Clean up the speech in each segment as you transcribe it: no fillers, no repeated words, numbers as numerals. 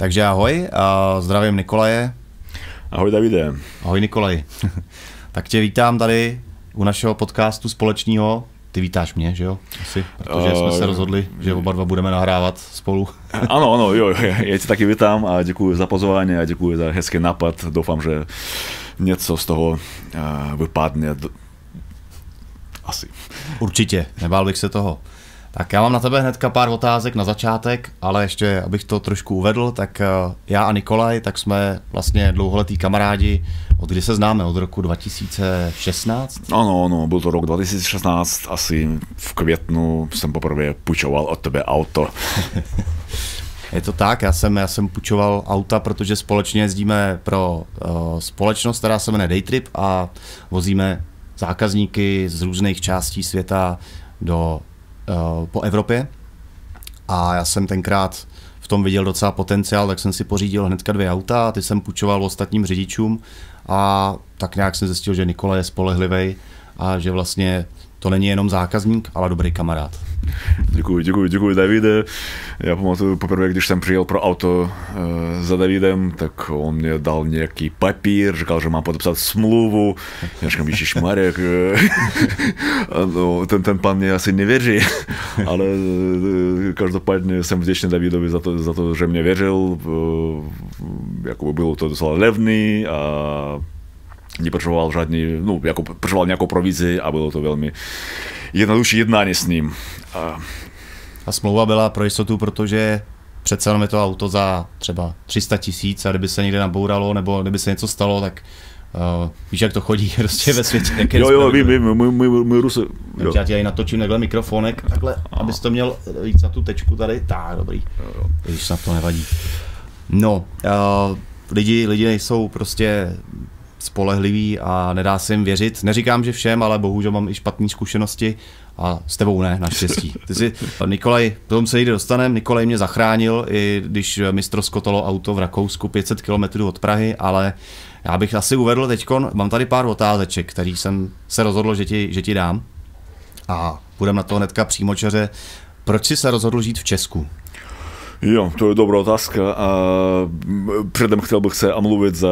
Takže ahoj, zdravím Nikolaje. Ahoj Davide. Ahoj Nikolaj. Tak tě vítám tady u našeho podcastu společného. Ty vítáš mě, že jo? Asi, protože jsme se rozhodli, že oba dva budeme nahrávat spolu. Ano, jo, já tě taky vítám a děkuji za pozvání a děkuji za hezký nápad. Doufám, že něco z toho vypadne. Asi. Určitě, nebál bych se toho. Tak já mám na tebe hnedka pár otázek na začátek, ale ještě, abych to trošku uvedl, tak já a Nikolaj, tak jsme vlastně dlouholetí kamarádi. Od kdy se známe? Od roku 2016? Ano, byl to rok 2016, asi v květnu jsem poprvé půjčoval od tebe auto. Je to tak, já jsem půjčoval auta, protože společně jezdíme pro společnost, která se jmenuje Daytrip a vozíme zákazníky z různých částí světa po Evropě. A já jsem tenkrát v tom viděl docela potenciál, tak jsem si pořídil hnedka 2 auta a ty jsem půjčoval ostatním řidičům a tak nějak jsem zjistil, že Nikolaj je spolehlivý a že vlastně to není jenom zákazník, ale dobrý kamarád. Děkuji Davide. Já pamatuju poprvé, když jsem přijel pro auto za Davidem, tak on mě dal nějaký papír, říkal, že mám podepsat smlouvu. Já říkám, ježišmarek, no, ten pan mě asi nevěří, ale každopádně jsem vděčný Davidovi za to, že mě věřil. Jakoby bylo to docela levný a nepotřeboval potřeboval nějakou provizi a bylo to velmi jednodušší jednání s ním. A smlouva byla pro jistotu, protože přece jenom je to auto za třeba 300 000 a kdyby se někde nabouralo nebo kdyby se něco stalo, tak víš, jak to chodí prostě ve světě. Jo, my Rusy. Já ti tady natočím takhle mikrofonek, takhle, abys to měl víc na tu tečku tady. Tak, dobrý. Když na to nevadí. No, lidi nejsou prostě spolehliví a nedá se jim věřit. Neříkám, že všem, ale bohužel mám i špatné zkušenosti a s tebou ne, naštěstí. Nikolaj, tomu se někde dostaneme, Nikolaj mě zachránil, i když mi ztroskotalo auto v Rakousku 500 km od Prahy, ale já bych asi uvedl teďkon, mám tady pár otázeček, který jsem se rozhodl, že ti dám a půjdeme na to hnedka přímočaře. Proč jsi se rozhodl žít v Česku? Jo, to je dobrá otázka a předem chtěl bych se omluvit za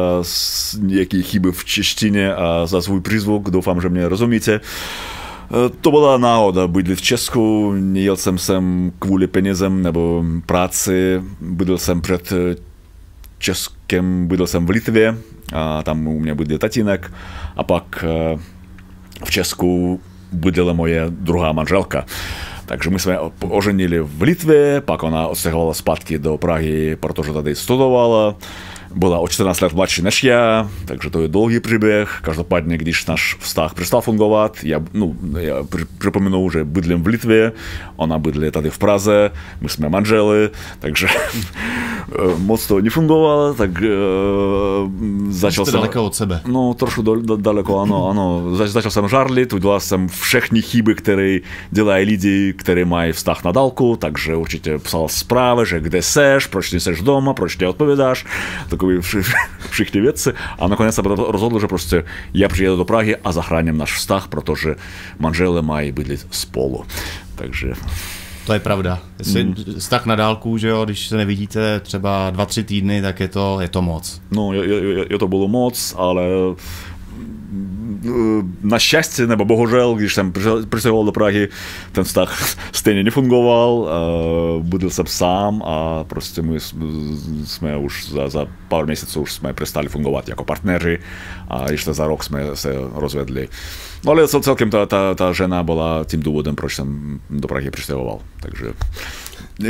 nějaké chyby v češtině a za svůj přízvuk, doufám, že mě rozumíte. To byla náhoda bydlet v Česku, nejel jsem sem kvůli penězem nebo práci, bydlel jsem před Českem, bydlel jsem v Litvě a tam u mě bydlel tatínek a pak v Česku bydlela moje druhá manželka. Takže my jsme oženili v Litvě, pak ona odstěhovala zpátky do Prahy, protože tady studovala. Byla o 14 let mladší než já, takže to je dlouhý příběh. Každopádně, když náš vztah přestal fungovat, já připomenu, že bydlím v Litvě, ona bydlí tady v Praze, my jsme manželi, takže moc to nefungovalo, tak začal jsem... daleko od sebe. No, trošku daleko, ano. Začal jsem žárlit, udělal jsem všechny chyby, které dělají lidi, kteří mají vztah na dálku, takže určitě psal zprávy, že kde seš, proč nejseš doma, proč neodpovídáš, takové všechny věci. A nakonec jsem rozhodl, že prostě já přijedu do Prahy a zachráním náš vztah, protože manželé mají bydlet spolu. Takže... To je pravda. Jestli vztah na dálku, že jo, když se nevidíte třeba 2-3 týdny, tak je to moc. No, to bylo moc, ale na štěstí nebo bohužel, když jsem přistěhoval do Prahy, ten vztah stejně nefungoval, bydlel jsem sám a prostě my jsme už za pár měsíců už jsme přestali fungovat jako partneři a ještě za rok jsme se rozvedli. No ale celkem ta žena byla tím důvodem, proč jsem do Prahy přistěhoval, takže...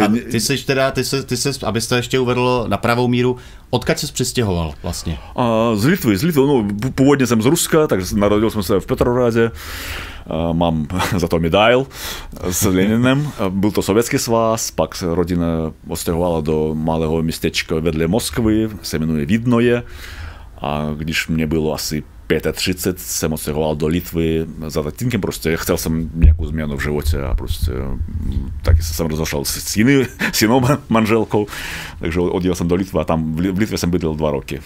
A ty jsi, abys to ještě uvedl na pravou míru, odkud jsi přistěhoval vlastně? Z Litvy, no, původně jsem z Ruska, takže narodil jsem se v Petrohradě, mám za to medail s Leninem, byl to Sovětský svaz, pak se rodina odstěhovala do malého městečka vedle Moskvy, se jmenuje Vidnoje, a když mě bylo asi 35 jsem odstěhoval do Litvy za tatínkem, prostě chtěl jsem nějakou změnu v životě a prostě taky jsem rozošel s jinou manželkou, takže odjel jsem do Litvy a tam v Litvě jsem bydlel 2 roky.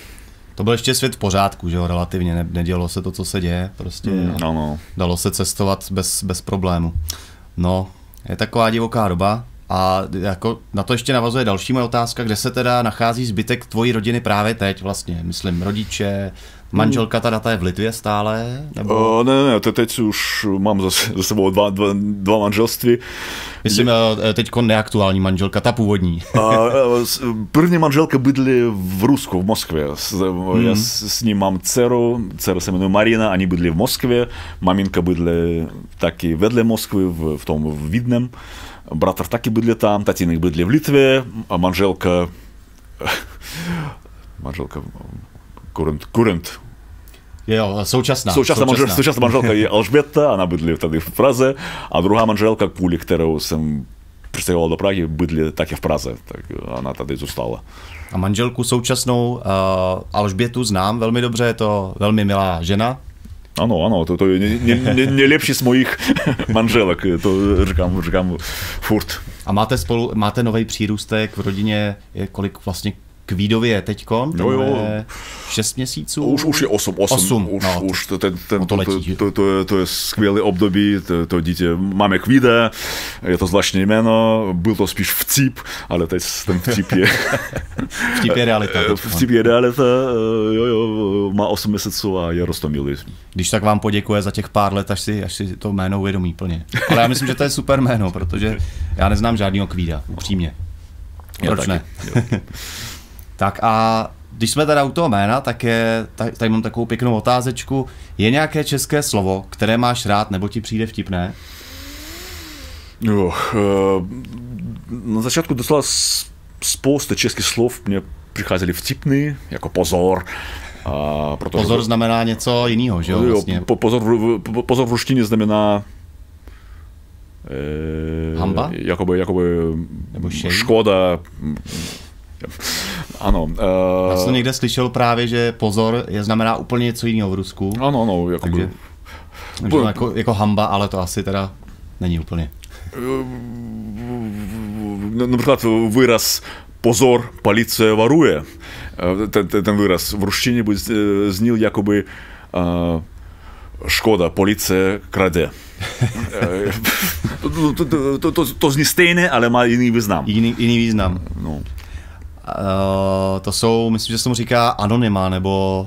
To byl ještě svět v pořádku, že jo, relativně, nedělo se to, co se děje, prostě ano. Dalo se cestovat bez problému. No, je taková divoká doba, A jako na to ještě navazuje další moje otázka, kde se teda nachází zbytek tvojí rodiny právě teď vlastně, myslím rodiče, manželka ta data je v Litvě stále? Nebo... Ne, teď už mám za sebou dva manželství. Myslím, teďko neaktuální manželka, ta původní. První manželka bydlí v Rusku, v Moskvě. Já s ním mám dceru se jmenuje Marina, oni bydlí v Moskvě, maminka bydlí taky vedle Moskvy, v tom v Vidnem. Bratr taky bydlí tam, tatínek bydlí v Litvě, a manželka kurent. Jo, současná manželka je Alžběta, ona bydlí tady v Praze, a druhá manželka, kvůli kterou jsem přistěhoval do Prahy, bydlí taky v Praze, tak ona tady zůstala. A manželku současnou Alžbětu znám velmi dobře, je to velmi milá žena. Ano, to je nejlepší z mojich manželek, to říkám furt. A máte nový přírůstek v rodině, kolik vlastně Kvídově je teďkon? Jo. 6 měsíců? Už je 8. Už to je skvělé období, to dítě, máme Kvída, je to zvláštní jméno, byl to spíš vtip, ale teď ten vtip je... Vtip je realita. Vtip je realita, jo, má 8 měsíců a je roztomilý. Když tak vám poděkuje za těch pár let, až si to jméno uvědomí plně. Ale já myslím, že to je super jméno, protože já neznám žádného Kvída, upřímně. Proč ne? Tak a když jsme teda u toho jména, tak tady mám takovou pěknou otázečku. Je nějaké české slovo, které máš rád, nebo ti přijde vtipné? Jo, na začátku docela spousta českých slov mě přicházely vtipný, jako pozor. Pozor znamená něco jiného, že jo? Vlastně. Pozor v ruštině znamená hamba? Jakoby nebo škoda. Ano. Já jsem někde slyšel právě, že pozor znamená úplně něco jiného v Rusku. Ano, jakoby. Takže jako hamba, ale to asi teda není úplně. Například výraz pozor, policie varuje. Ten výraz v ruštině by znil jakoby škoda, policie krade. To zní stejné, ale má jiný význam. Jiný význam. No. To jsou, myslím, že se mu říká anonyma, nebo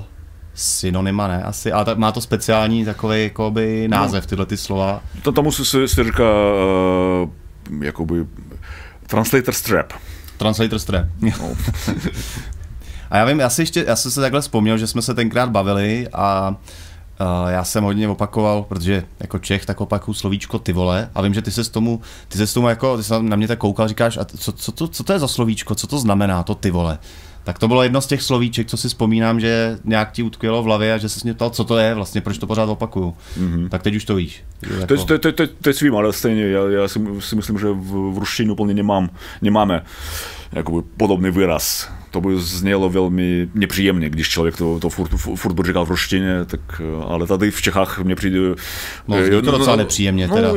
synonyma, ne? Asi, ale má to speciální takový jakoby název, tyhle ty slova. Tomu se říká jakoby translator strap. Translator strap. No. A já vím, já jsem se takhle vzpomněl, že jsme se tenkrát bavili a já jsem hodně opakoval, protože jako Čech tak opakuju slovíčko ty vole, a vím, že ty se tomu jako, ty se na mě tak koukal, říkáš, a co to je za slovíčko, co to znamená to ty vole? Tak to bylo jedno z těch slovíček, co si vzpomínám, že nějak ti utkvělo v hlavě a že se mě ptal, co to je vlastně, proč to pořád opakuju. Mm-hmm. Tak teď už to víš. Jako... Teď vím, ale stejně, já si myslím, že v ruštině úplně nemáme jakoby podobný výraz. To by znělo velmi nepříjemně, když člověk to furt by říkal v ruštině, tak, ale tady v Čechách mě přijde... No, to docela nepříjemně teda.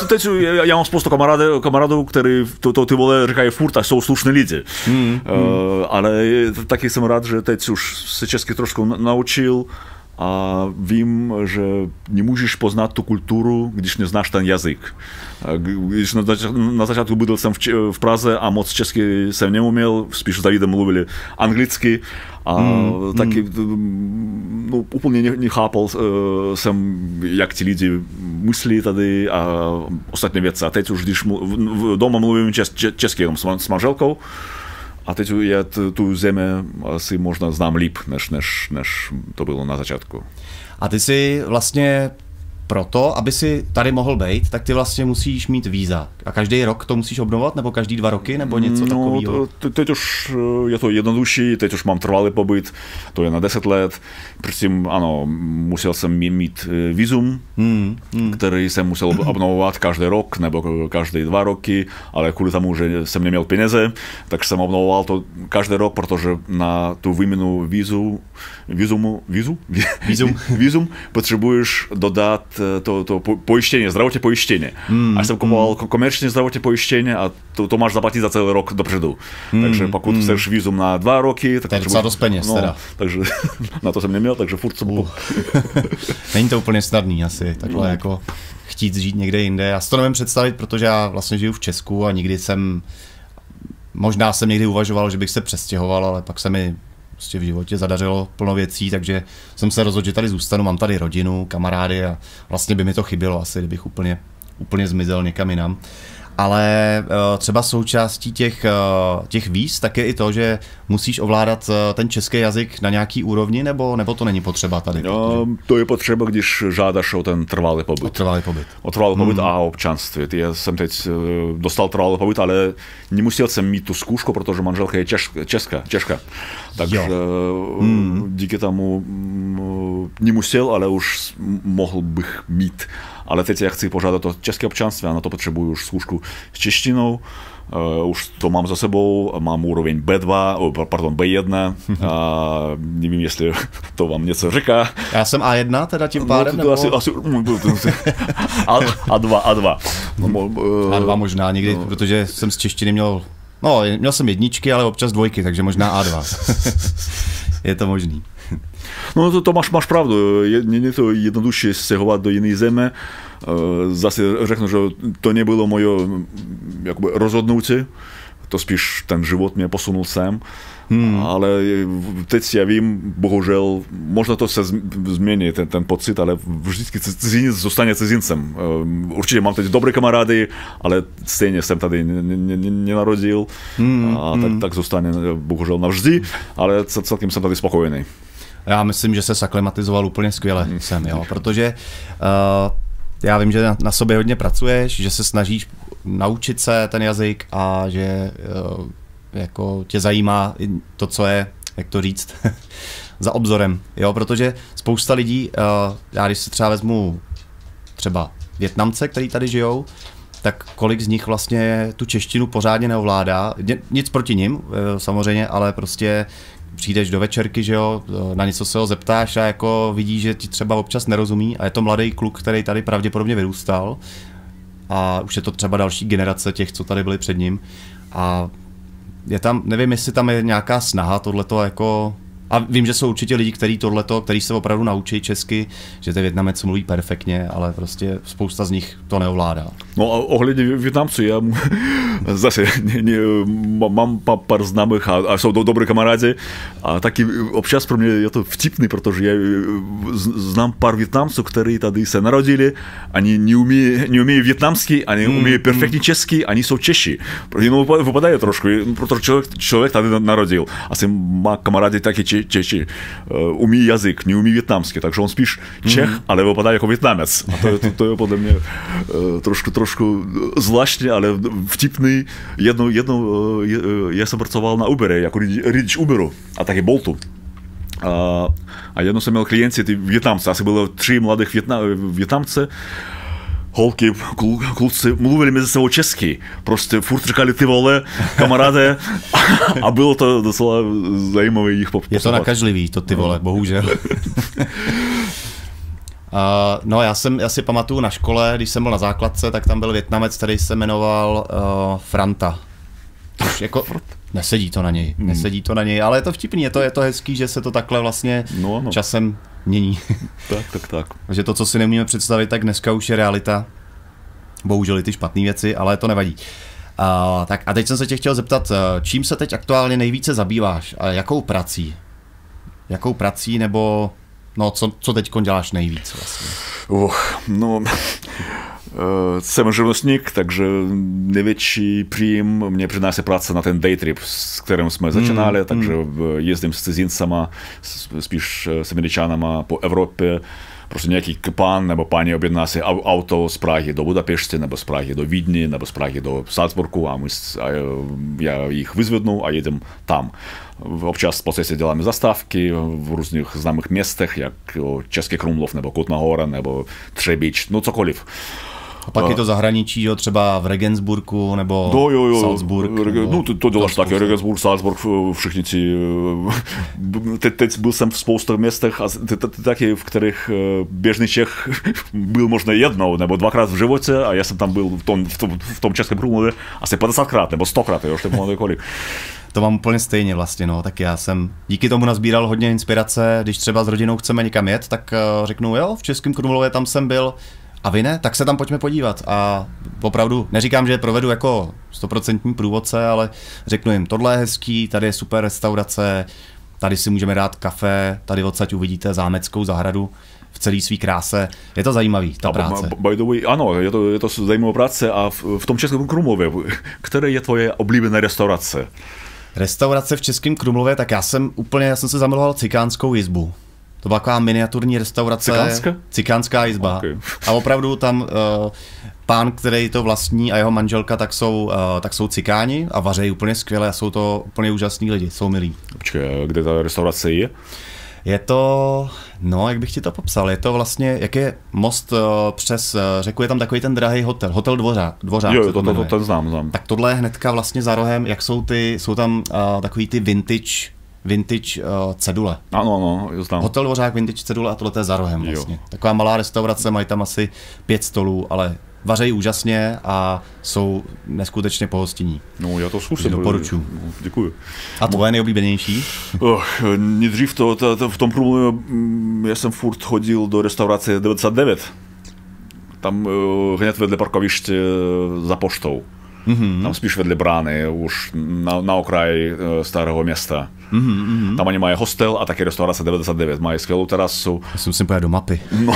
Teď já mám spoustu kamarádů, kteří to ty vole říkají furt a jsou slušní lidi. Ale taky jsem rád, že teď už se česky trošku naučil a vím, že nemůžeš poznat tu kulturu, když neznáš ten jazyk. Když na začátku bydlel jsem v Praze a moc česky jsem neuměl, spíš s Davidem mluvili anglicky a taky no, úplně nechápal jsem, jak ti lidi myslí tady a ostatní věci. A teď už, když doma mluvím česky jenom s manželkou, a teď já tu zemi asi možná znám líp, než to bylo na začátku. A ty si vlastně proto, aby si tady mohl být, tak ty vlastně musíš mít víza. A každý rok to musíš obnovovat, nebo každý 2 roky, nebo něco takového? Teď už je to jednodušší, teď už mám trvalý pobyt, to je na 10 let. Předtím, ano, musel jsem mít vízum, který jsem musel obnovovat každý rok, nebo každý 2 roky, ale kvůli tomu, že jsem neměl peníze, tak jsem obnovoval to každý rok, protože na tu výměnu vízum potřebuješ dodat to pojištění, zdravotní pojištění. A jsem kupoval ročné zdravotné pojištění a to máš zaplatit za celý rok dopředu. Takže pokud chceš vízum na 2 roky, tak to je docela dost peněz teda. Takže na to jsem neměl, takže furt jsem Není to úplně snadný asi, takhle jako chtít žít někde jinde. Já si to nevím představit, protože já vlastně žiju v Česku a možná jsem někdy uvažoval, že bych se přestěhoval, ale pak se mi prostě v životě zadařilo plno věcí, takže jsem se rozhodl, že tady zůstanu, mám tady rodinu, kamarády a vlastně by mi to chybělo asi, kdybych úplně zmizel někam jinam. Ale třeba součástí těch víz tak je i to, že musíš ovládat ten český jazyk na nějaký úrovni, nebo to není potřeba tady? To je potřeba, když žádáš o ten trvalý pobyt. O trvalý pobyt a občanství. Já jsem teď dostal trvalý pobyt, ale nemusel jsem mít tu zkoušku, protože manželka je Češka. Takže díky tomu nemusel, ale už mohl bych mít. Ale teď já chci požádat o české občanství a na to potřebuji už zkoušku s češtinou. Už to mám za sebou, mám úroveň B1, a nevím, jestli to vám něco říká. Já jsem A1 teda tím pádem, nebo? Asi A2. A2 možná někdy, protože jsem z češtiny měl jsem jedničky, ale občas dvojky, takže možná A2. Je to možný. No to máš pravdu, nie to jednodušší stěhovat do jiné země. Zase řeknu, že to nebylo moje jakoby rozhodnutí, to spíš ten život mě posunul sem. Ale teď já vím, bohužel, možná to se změní, ten pocit, ale vždycky cizinec zůstane cizincem. Určitě mám teď dobré kamarády, ale stejně jsem tady nenarodil a tak zůstane bohužel navždy, ale celkem jsem tady spokojený. Já myslím, že se zaklimatizoval úplně skvěle protože já vím, že na sobě hodně pracuješ, že se snažíš naučit se ten jazyk a že jako tě zajímá to, co je, jak to říct, za obzorem, protože spousta lidí, já když si třeba vezmu třeba Vietnamce, který tady žijou, tak kolik z nich vlastně tu češtinu pořádně neovládá, nic proti nim samozřejmě, ale prostě přijdeš do večerky, že jo, na něco se ho zeptáš a jako vidíš, že ti třeba občas nerozumí a je to mladý kluk, který tady pravděpodobně vyrůstal a už je to třeba další generace těch, co tady byli před ním a je tam, nevím, jestli tam je nějaká snaha tohleto jako, a vím, že jsou určitě lidi, kteří se opravdu naučí česky, že ten Vietnamec mluví perfektně, ale prostě spousta z nich to neovládá. No a ohledně Vietnamců, já zase mám pár známých a jsou dobré kamarádi a taky občas pro mě je to vtipný, protože já znám pár Vietnamců, kteří tady se narodili, ani neumí vietnamsky, ani umí perfektně česky, ani jsou Češi. Vypadají trošku, protože člověk tady narodil. Asi má kamarádi taky Češi. Umí jazyk, neumí vietnamsky, takže on spíš Čech, ale vypadá jako Vietnamec. A to je podle mě trošku zvláštně, ale vtipný. Jednou já jsem pracoval na Ubere, jako řidič Uberu a taky Boltu. A jednou jsem měl klienty, ty Vietnamci, asi bylo 3 mladých Vietnamce. Holky, kluci mluvili mezi sebou česky, prostě furt říkali ty vole, kamaráde a bylo to docela zajímavé jich poslouchat. Je to nakažlivý, to ty vole, bohužel. No já si pamatuju na škole, když jsem byl na základce, tak tam byl Vietnamec, který se jmenoval Franta. Což jako nesedí to na něj, ale je to vtipný, je to hezký, že se to takhle vlastně časem mění. Tak. Takže to, co si neumíme představit, tak dneska už je realita. Bohužel i ty špatné věci, ale to nevadí. Tak a teď jsem se tě chtěl zeptat, čím se teď aktuálně nejvíce zabýváš a jakou prací? Jakou prací nebo co teď děláš nejvíc vlastně? Jsem živnostník, takže největší příjem mě přináší práce na ten day trip, s kterým jsme začínali, takže jezdím s cizincama, spíš s Američanama po Evropě. Prostě nějaký pán nebo paní objedná si auto z Prahy do Budapešti, nebo z Prahy do Vídně, nebo z Prahy do Salzburgu a já jich vyzvednu a jedem tam. Občas v procese děláme zastávky v různých známých městech, jak Český Krumlov, nebo Kutná Hora, nebo Třebíč, cokoliv. A pak je to zahraničí, jo, třeba v Regensburgu nebo Salzburg. No to děláš taky, Regensburg, Salzburg, všichni ti... Teď byl jsem v spoustu městech a taky, v kterých běžný Čech byl možná jednou nebo dvakrát v životě a já jsem tam byl v tom Českém Krumlově asi 50krát nebo 100krát, jo, ještě mám kolik. To mám úplně stejně vlastně, no, tak já jsem díky tomu nazbíral hodně inspirace, když třeba s rodinou chceme někam jet, tak řeknu, jo, v Českém Krumlově tam jsem byl, a vy ne, tak se tam pojďme podívat a opravdu neříkám, že je provedu jako 100% průvodce, ale řeknu jim, tohle je hezký, tady je super restaurace, tady si můžeme dát kafe, tady odsaď uvidíte zámeckou zahradu v celé své kráse. Je to zajímavý, ta práce. By the way, ano, je to zajímavá práce a v tom Českém Krumlově, které je tvoje oblíbené restaurace? Restaurace v Českém Krumlově, tak já jsem se zamiloval Cikánskou jizbu. To byla taková miniaturní restaurace. Cikánská jizba. Okay. A opravdu tam pán, který to vlastní a jeho manželka, tak jsou cikáni a vařejí úplně skvěle a jsou to úplně úžasní lidi, jsou milí. Počkej, kde ta restaurace je? Je to, no, jak bych ti to popsal, je to vlastně, jak je most přes řeku, je tam takový ten drahý hotel Dvořák. Jo, to znám. Tak tohle je hnedka vlastně za rohem, jak jsou tam takový ty vintage cedule. Ano, znám. Hotel Dvořák, vintage cedule a tohle je za rohem vlastně. Jo. Taková malá restaurace, mají tam asi 5 stolů, ale vařejí úžasně a jsou neskutečně pohostinní. No, já to zkusím. Doporučuji. No, děkuji. A tvoje nejoblíbenější? Nejdřív v tom Krumlově já jsem furt chodil do restaurace 99. Tam hned vedle parkoviště za poštou. Mm-hmm. Tam spíš vedle brány, už na okraji starého města. Mm-hmm. Tam oni mají hostel a taky restaurace 99, mají skvělou terasu. Já jsem si pojel do mapy. No.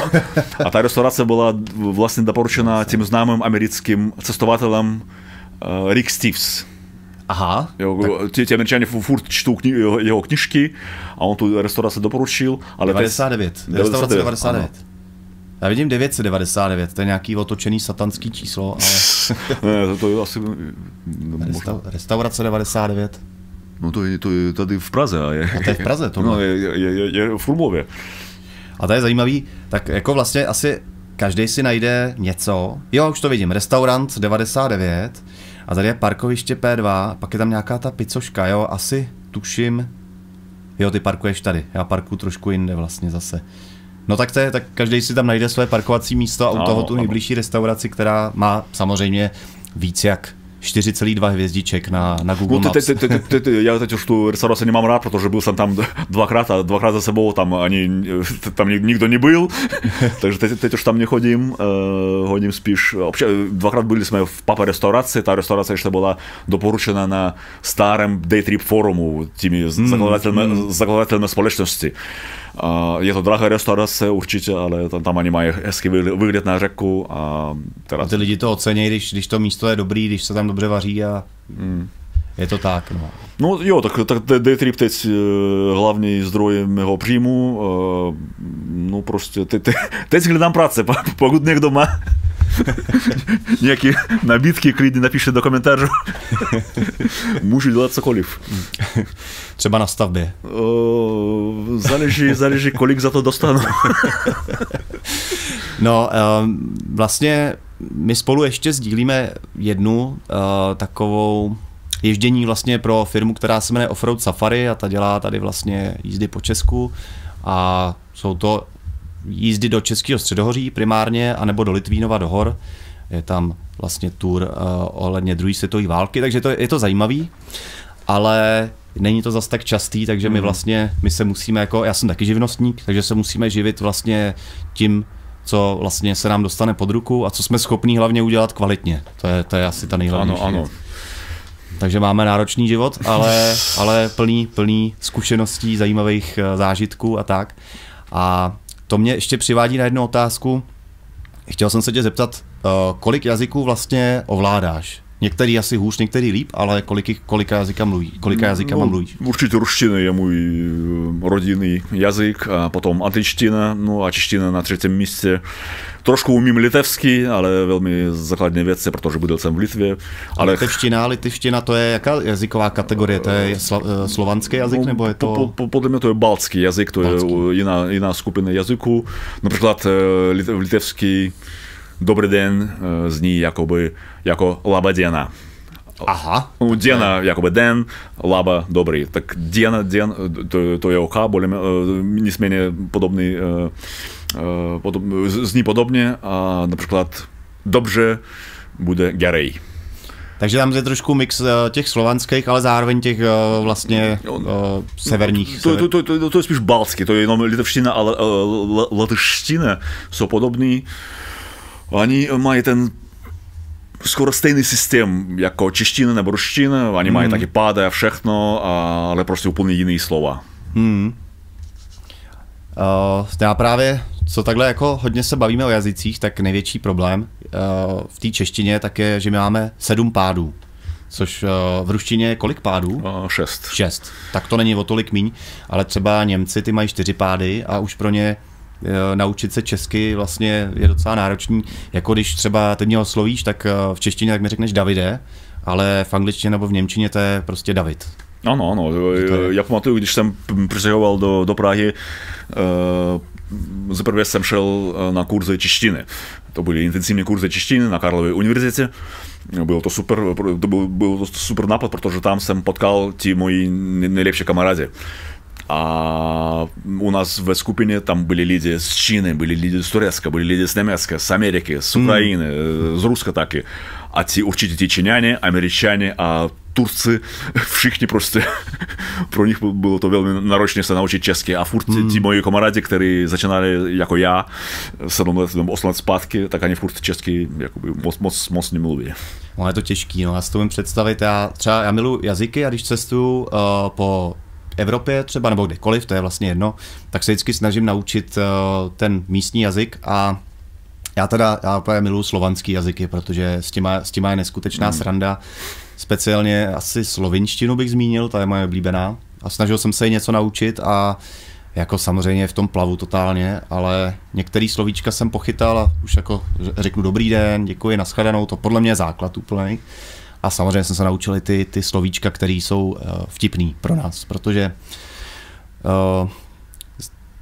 A ta restaurace byla vlastně doporučena tím známým americkým cestovatelem Rick Steves. Aha. Ti Američani furt čtou jeho knižky a on tu restauraci doporučil. Ale 99. Restaurace 99. Já vidím 999, to je nějaký otočený satanský číslo, ale... ne, to je asi... Restaurace 99. No to je tady v Praze. A to je v Praze, tohle. No, je v Krumlově. A to je zajímavý, tak jako vlastně asi každý si najde něco. Jo, už to vidím, restaurant 99 a tady je parkoviště P2, pak je tam nějaká ta picoška, jo, asi tuším... Jo, ty parkuješ tady, já parkuju trošku jinde vlastně zase. No tak tak každý si tam najde své parkovací místo a u toho tu nejbližší restauraci, která má samozřejmě víc jak 4,2 hvězdiček na Google Maps. Já teď už tu restauraci nemám rád, protože byl jsem tam dvakrát za sebou, tam nikdo nebyl, takže teď už tam nechodím, hodím spíš, dvakrát byli jsme v Papa restauraci, ta restaurace ještě byla doporučena na starém Daytrip forumu těmi zakladatelmi společnosti. Je to drahá restaurace určitě, ale tam oni mají hezký výhled na řeku. A ty lidi to ocení, když to místo je dobrý, když se tam dobře vaří a je to tak. No jo, tak Daytrip teď hlavní zdroj mého příjmu. No prostě teď hledám práce, pokud někdo má nějaké nabídky, klidně napište do komentářů. Můžu dělat cokoliv. Třeba na stavbě. Záleží, kolik za to dostanu. No, vlastně my spolu ještě sdílíme jednu takovou ježdění vlastně pro firmu, která se jmenuje Offroad Safari a ta dělá tady vlastně jízdy po Česku a jsou to jízdy do Českého středohoří primárně, anebo do Litvínova do hor. Je tam vlastně tour ohledně druhé světové války, takže je to zajímavý, ale není to zas tak častý, takže my se musíme, jako já jsem taky živnostník, takže se musíme živit vlastně tím, co vlastně se nám dostane pod ruku a co jsme schopní hlavně udělat kvalitně. To je asi ta nejhlavnější. Ano. Takže máme náročný život, ale plný zkušeností, zajímavých zážitků a tak. A to mě ještě přivádí na jednu otázku. Chtěl jsem se tě zeptat, kolik jazyků vlastně ovládáš? Některý asi hůř, některý líp, ale kolika jazykama mluvíš? Určitě ruština je můj rodinný jazyk, a potom angličtina, no a čeština na třetím místě. Trošku umím litevský, ale velmi základní věci, protože bydlel jsem v Litvě. Ale... Litivština, to je jaká jazyková kategorie? To je slovanský jazyk, nebo je to... Podle mě to je baltský jazyk, to je jiná skupina jazyků. Například litevský dobrý den zní jakoby jako labadena. Aha. Ну, Дена, jakoby den, Laba, dobrý. Tak Dena, den, to je OK, nicméně podobný, zní podobně a například dobře bude gerej. Takže tam je trošku mix těch slovanských, ale zároveň těch vlastně severních. To je spíš baltský, to je jenom litevština a latyština jsou podobný. Oni mají ten skoro stejný systém jako čeština nebo ruština, oni mají taky pády a všechno, ale prostě úplně jiný slova. Já právě, co takhle jako hodně se bavíme o jazycích, tak největší problém v té češtině tak je, že my máme 7 pádů, což v ruštině je kolik pádů? 6. 6. Tak to není o tolik míň, ale třeba Němci ty mají 4 pády a už pro ně naučit se česky vlastně je docela náročný. Jako když třeba ty mě oslovíš, tak v češtině tak mi řekneš Davide, ale v angličtině nebo v němčině to je prostě David. Ano. Já pamatuju, když jsem přistěhoval do Prahy, zaprvé jsem šel na kurzy češtiny. To byly intenzivní kurzy češtiny na Karlově univerzitě. Byl to super nápad, protože tam jsem potkal ti moji nejlepší kamarádi. A у нас в skupině tam byli lidi z Číny, byli lidi z Turecka, byli lidi z Německa, z Ameriky, z Ukrajiny, z Ruska taky. A určitě ti Číňani, Američani a Turci, všichni prostě, pro nich bylo to velmi náročné se naučit česky. A furt ti moji kamarádi, kteří začínali jako já, 7 let, 8 let zpátky, tak ani furt česky jakoby moc nemluví. No, je to těžký, no, já si to můžu představit. Já miluji jazyky a když cestuju po Evropě třeba, nebo kdekoliv, to je vlastně jedno, tak se vždycky snažím naučit ten místní jazyk a já úplně miluji slovanský jazyky, protože s těma je neskutečná sranda. Speciálně asi slovinštinu bych zmínil, ta je moje oblíbená. A snažil jsem se jí něco naučit a jako samozřejmě v tom plavu totálně, ale některý slovíčka jsem pochytal a už jako řeknu dobrý den, děkuji, nashledanou, to podle mě je základ úplný. A samozřejmě jsem se naučil i ty slovíčka, které jsou vtipný pro nás, protože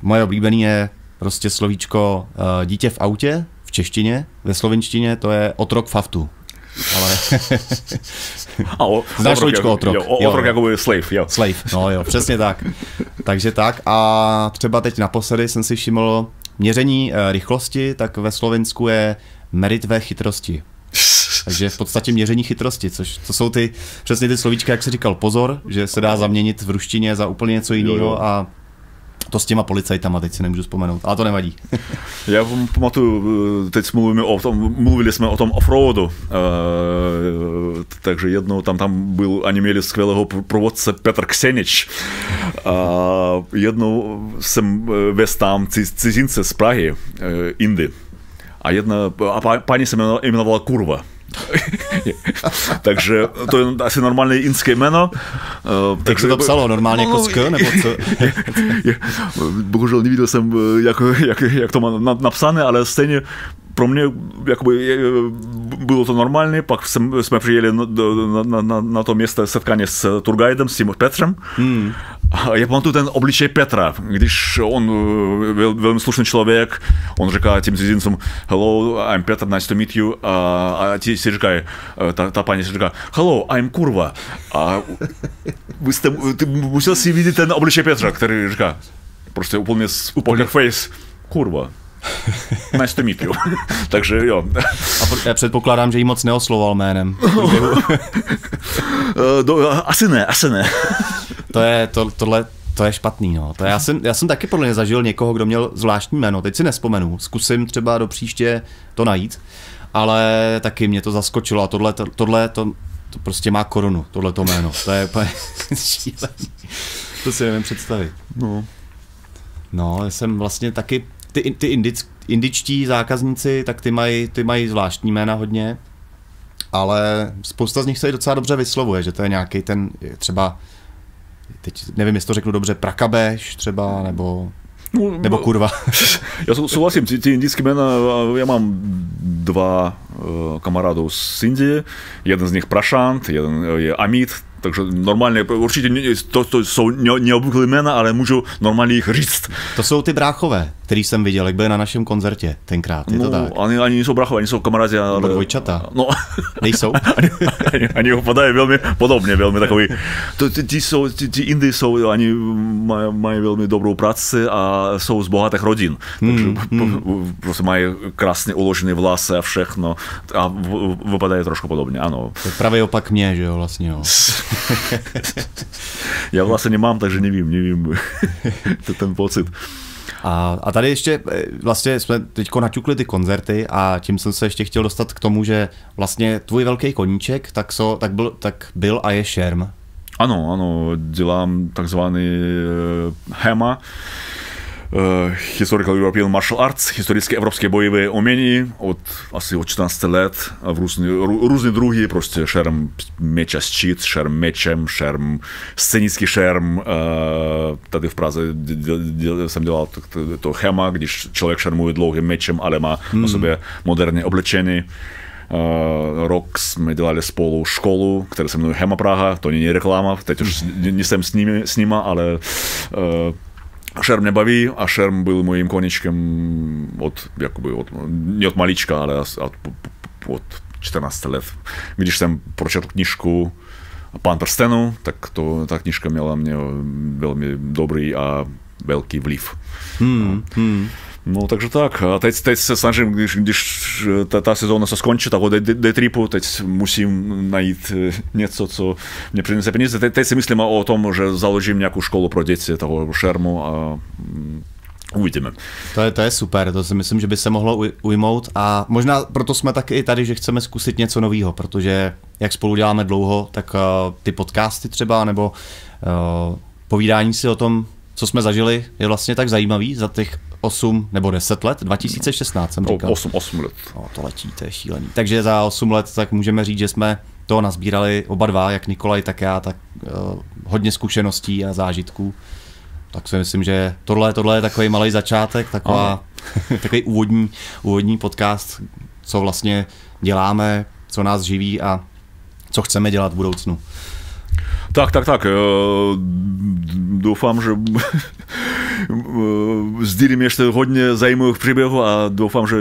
moje oblíbený je prostě slovíčko dítě v autě v češtině, ve slovinštině to je otrok v aftu. Ale znáš slovíčko otrok? Otrok jako slave, jo. Slave, no jo, přesně tak. Takže tak a třeba teď naposledy jsem si všiml měření rychlosti, tak ve Slovinsku je merit ve chytrosti. Takže v podstatě měření chytrosti, to jsou přesně ty slovíčka, jak jsi říkal, pozor, že se dá zaměnit v ruštině za úplně něco jiného a to s těma policajtama, teď si nemůžu vzpomenout, ale to nevadí. Já pamatuju, teď mluvili jsme o tom offroadu, takže jednou tam byl, oni měli skvělého průvodce Petr Ksenič. Jednou jsem vez tam cizince z Prahy, Indy. A paní se jmenovala Kurva. Takže to je asi normálně inské jméno. Jak se to psalo? Normálně jako sk, nebo co? Bohužel neviděl jsem, jak to má napsané, ale stejně pro mě jakoby, bylo to normálně, pak jsme přijeli na to město setkání s turguidem, s tím Petrem. A já pamatuju ten obličej Petra, když on, velmi slušný člověk, on říká těm cizincům, hello, I'm Petr, nice to meet you, a ti si říkají, ta paní si říká, hello, I'm Kurva. A ty musel si vidět ten obličej Petra, který říká, prostě úplně poker face, Kurva. Nice to meet you. Takže jo. A já předpokládám, že jí moc neoslovoval jménem. Asi ne. To je špatný, no. Já jsem taky podle mě zažil někoho, kdo měl zvláštní jméno, teď si nespomenu. Zkusím třeba do příště to najít, ale taky mě to zaskočilo a tohle to prostě má korunu, tohleto jméno. To je úplně šílený. To si nevím představit. No, jsem vlastně taky ty indičtí zákazníci, tak ty mají zvláštní jména hodně, ale spousta z nich se i docela dobře vyslovuje, že to je nějaký ten třeba, teď nevím, jestli to řeknu dobře, prakabeš třeba, nebo kurva. Já souhlasím, ty indické jména, já mám 2 kamarádov z Indie. Jeden z nich Prashant, jeden je Amit. Takže normálně, určitě to jsou neobvyklé jména, ale můžu normálně jich říct. To jsou ty bráchové, který jsem viděl, jak byli na našem koncertě tenkrát, je to tak? Oni nejsou bráchové, oni jsou kamarádi. Nebo dvojčata. No. Nejsou? Oni vypadají velmi podobně, velmi takový. Ti Indii jsou, oni mají velmi dobrou práci a jsou z bohatých rodin. Takže prostě mají krásně uložené vlasy a všechno a vypadají trošku podobně, ano. To je pravý opak mě, že jo, vlastně, jo. Já vlastně nemám, takže nevím ten pocit. A tady ještě vlastně jsme teďko naťukli ty koncerty a tím jsem se ještě chtěl dostat k tomu, že vlastně tvůj velký koníček tak byl a je šerm. Ano, dělám takzvaný HEMA, Historical European Martial Arts, historické evropské bojové umění asi od 14 let v různé druhy, prostě šerm meča štit, šerm mečem, šerm scénický šerm. Tady v Praze jsem dělal to HEMA, když člověk šermuje dlouhým mečem, ale má na sobě moderní oblečení. Rok jsme dělali spolu školu, která se jmenuje HEMA Praha, to není reklama, teď už nejsem s nima, ale šerm mě baví a šerm byl mojím koníčkem ne od malička, ale od 14 let. Když jsem pročetl knížku Pán prstenů, tak ta knížka měla mě velmi dobrý a velký vliv. No, takže tak. A teď se snažím, když ta sezóna se skončí, tak od D-tripu, teď musím najít něco, co mě přinese peníze. Teď si myslím o tom, že založím nějakou školu pro děti toho šermu a uvidíme. To je super, to si myslím, že by se mohlo ujmout a možná proto jsme taky i tady, že chceme zkusit něco nového, protože jak spolu děláme dlouho, tak ty podcasty třeba, nebo povídání si o tom, co jsme zažili, je vlastně tak zajímavý za těch 8 nebo 10 let, 2016 jsem říkal. 8 let. To letí, to je šílený. Takže za 8 let tak můžeme říct, že jsme to nazbírali oba dva, jak Nikolaj, tak já, tak hodně zkušeností a zážitků. Tak si myslím, že tohle je takový malý začátek, takový úvodní podcast, co vlastně děláme, co nás živí a co chceme dělat v budoucnu. Tak. Doufám, že sdílím ještě hodně zajímavých příběhů a doufám, že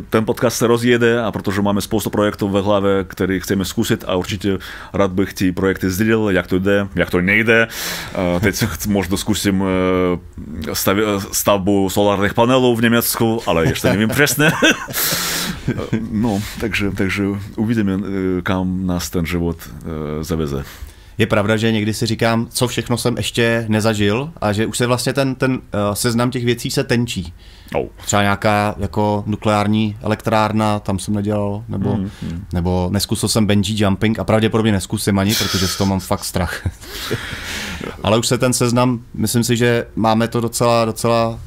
ten podcast se rozjede, a protože máme spoustu projektů ve hlavě, které chceme zkusit a určitě rád bych ty projekty sdílel, jak to jde, jak to nejde. Teď možná zkusím stavbu solárních panelů v Německu, ale ještě nevím přesně. No, takže uvidíme, kam nás ten život zaveze. Je pravda, že někdy si říkám, co všechno jsem ještě nezažil a že už se vlastně ten seznam těch věcí se tenčí. Třeba nějaká jako nukleární elektrárna, tam jsem nedělal, nebo neskusil jsem bungee jumping a pravděpodobně neskusím ani, protože z toho mám fakt strach. Ale už se ten seznam, myslím si, že máme to docela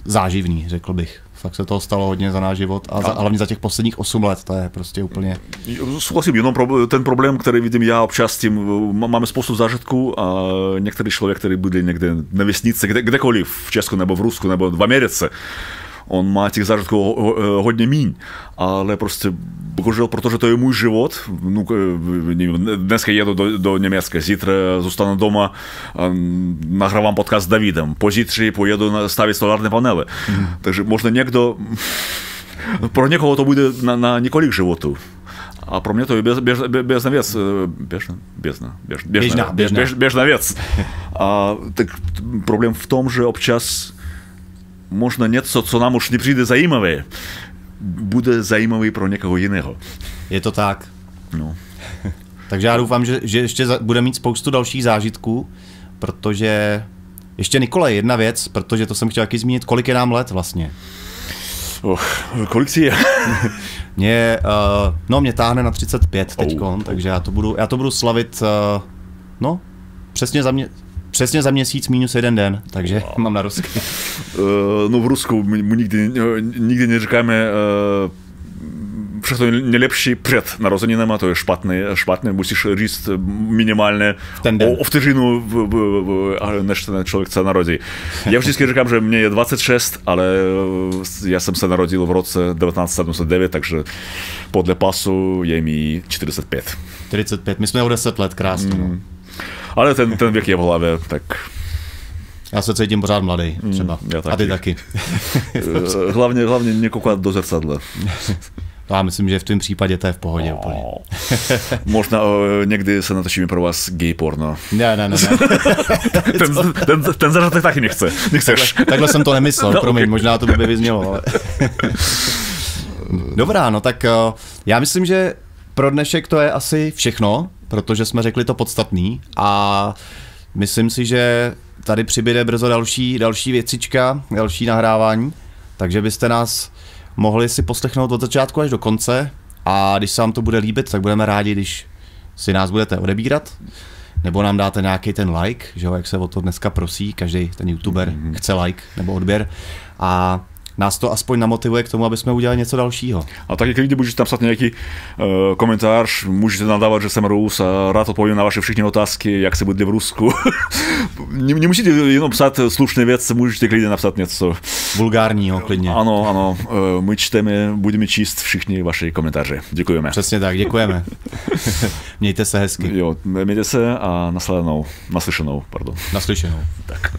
záživný, řekl bych. Tak se toho stalo hodně za náš život a hlavně za těch posledních 8 let, to je prostě úplně... Souhlasím, jenom ten problém, který vidím já občas s tím, máme spoustu zážitků a některý člověk, který bude někde na vesnici, kdekoliv v Česku nebo v Rusku nebo v Americe, on má těch zážitků hodně míň, ale prostě bohužel, protože to je můj život, dneska jedu do Německa, zítra zůstanu doma, nahrávám podcast s Davidem, pozítří pojedu stavit solární panely. Takže možná někdo, pro někoho to bude na několik životů. A pro mě to je běžná věc. Běžná věc. A tak problém v tom, že občas možná něco, co nám už nepřijde zajímavé, bude zajímavý pro někoho jiného. Je to tak. No. Takže já doufám, že ještě bude mít spoustu dalších zážitků, protože ještě Nikolaj, jedna věc, protože to jsem chtěl taky zmínit, kolik je nám let vlastně? Kolik si je? Mě táhne na 35 teďkon, takže já to budu slavit, přesně za měsíc minus 1 den, takže mám na Rusku. No v Rusku my nikdy neříkáme všechno nejlepší před narozeninama, to je špatné, musíš říct minimálně o vteřinu, než ten člověk se narodí. Já vždycky říkám, že mě je 26, ale já jsem se narodil v roce 1979, takže podle pasu je mi 45. 45, my jsme o 10 let, krásně. Ale ten věk je v hlavě, tak... Já se cítím pořád mladý, třeba. A ty taky. hlavně nekoukat do zrcadla. Já myslím, že v tom případě to je v pohodě úplně. Možná někdy se natočíme pro vás gay porno. Ne. ten zařadek taky nechceš. Takhle jsem to nemyslel, promiň, okay. Možná to by vyznělo, ale... Dobrá, no tak já myslím, že pro dnešek to je asi všechno, protože jsme řekli to podstatný a myslím si, že tady přibyde brzo další věcička, další nahrávání, takže byste nás mohli si poslechnout od začátku až do konce a když se vám to bude líbit, tak budeme rádi, když si nás budete odebírat, nebo nám dáte nějaký ten like, že jo, jak se o to dneska prosí, každý ten youtuber chce like nebo odběr a nás to aspoň namotivuje k tomu, aby jsme udělali něco dalšího. A tak, když budete napsat nějaký komentář, můžete nadávat, že jsem Rus a rád odpovím na vaše všechny otázky, jak se bude v Rusku. Nemusíte jenom psát slušné věci, můžete klidně napsat něco vulgárního, klidně. Ano, my čteme, budeme číst všichni vaše komentáře. Děkujeme. Přesně tak, děkujeme. Mějte se hezky. Jo, mějte se a naslyšenou. Naslyšenou. Tak.